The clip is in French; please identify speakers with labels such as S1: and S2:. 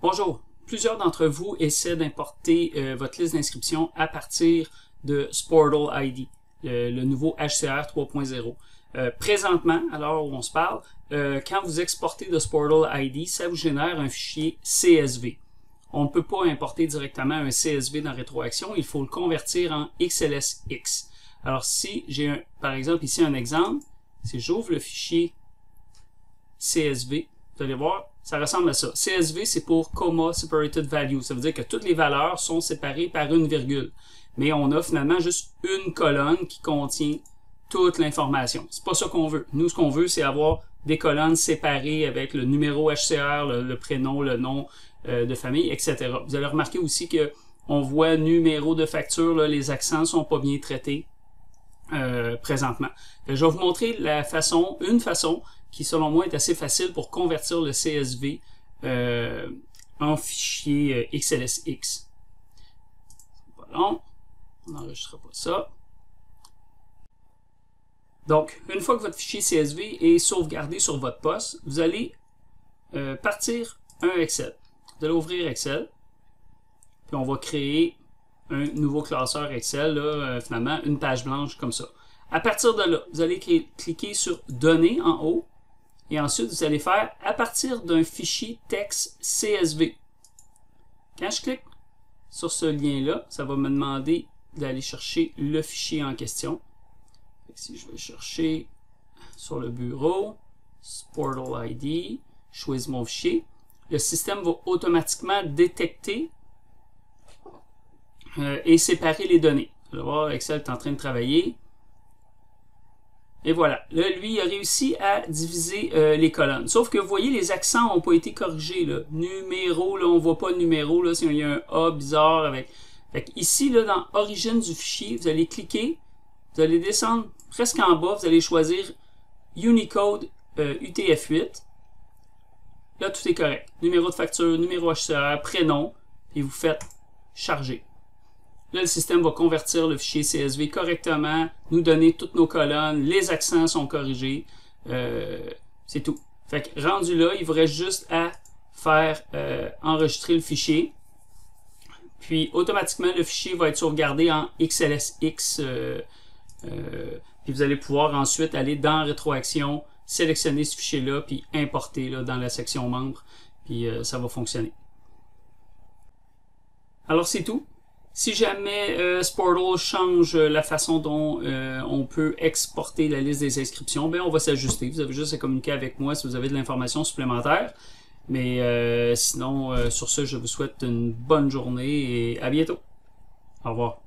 S1: Bonjour, plusieurs d'entre vous essaient d'importer votre liste d'inscription à partir de Sportle ID, le nouveau HCR 3.0. Présentement, à l'heure où on se parle, quand vous exportez de Sportle ID, ça vous génère un fichier CSV. On ne peut pas importer directement un CSV dans Rétroaction, il faut le convertir en XLSX. Alors si j'ai par exemple ici un exemple, si j'ouvre le fichier CSV, vous allez voir, ça ressemble à ça. CSV, c'est pour Comma Separated Value. Ça veut dire que toutes les valeurs sont séparées par une virgule. Mais on a finalement juste une colonne qui contient toute l'information. C'est pas ça qu'on veut. Nous, ce qu'on veut, c'est avoir des colonnes séparées avec le numéro HCR, le prénom, le nom de famille, etc. Vous allez remarquer aussi que on voit numéro de facture, là, les accents sont pas bien traités présentement. Je vais vous montrer une façon qui, selon moi, est assez facile pour convertir le CSV en fichier XLSX. C'est pas long, on n'enregistrera pas ça. Donc, une fois que votre fichier CSV est sauvegardé sur votre poste, vous allez partir un Excel. Vous allez ouvrir Excel, puis on va créer un nouveau classeur Excel, là, finalement, une page blanche comme ça. À partir de là, vous allez cliquer sur « Données » en haut, et ensuite, vous allez faire « À partir d'un fichier texte CSV ». Quand je clique sur ce lien-là, ça va me demander d'aller chercher le fichier en question. Si je vais chercher sur le bureau, Sportle ID, je choisis mon fichier, le système va automatiquement détecter et séparer les données. Vous allez voir, Excel est en train de travailler. Et voilà. Là, lui, il a réussi à diviser les colonnes. Sauf que vous voyez, les accents n'ont pas été corrigés. Là. Numéro, là, on ne voit pas de numéro. Là, il y a un A bizarre avec. Fait ici, là, dans Origine du fichier, vous allez cliquer, vous allez descendre presque en bas, vous allez choisir Unicode UTF-8. Là, tout est correct. Numéro de facture, numéro HCR, prénom, et vous faites charger. Là, le système va convertir le fichier CSV correctement, nous donner toutes nos colonnes, les accents sont corrigés, c'est tout. Fait que rendu là, il vous reste juste à faire enregistrer le fichier, puis automatiquement le fichier va être sauvegardé en XLSX, puis vous allez pouvoir ensuite aller dans Rétroaction, sélectionner ce fichier-là, puis importer là, dans la section membres, puis ça va fonctionner. Alors c'est tout. Si jamais Sportle change la façon dont on peut exporter la liste des inscriptions, ben on va s'ajuster. Vous avez juste à communiquer avec moi si vous avez de l'information supplémentaire. Mais sinon, sur ce, je vous souhaite une bonne journée et à bientôt. Au revoir.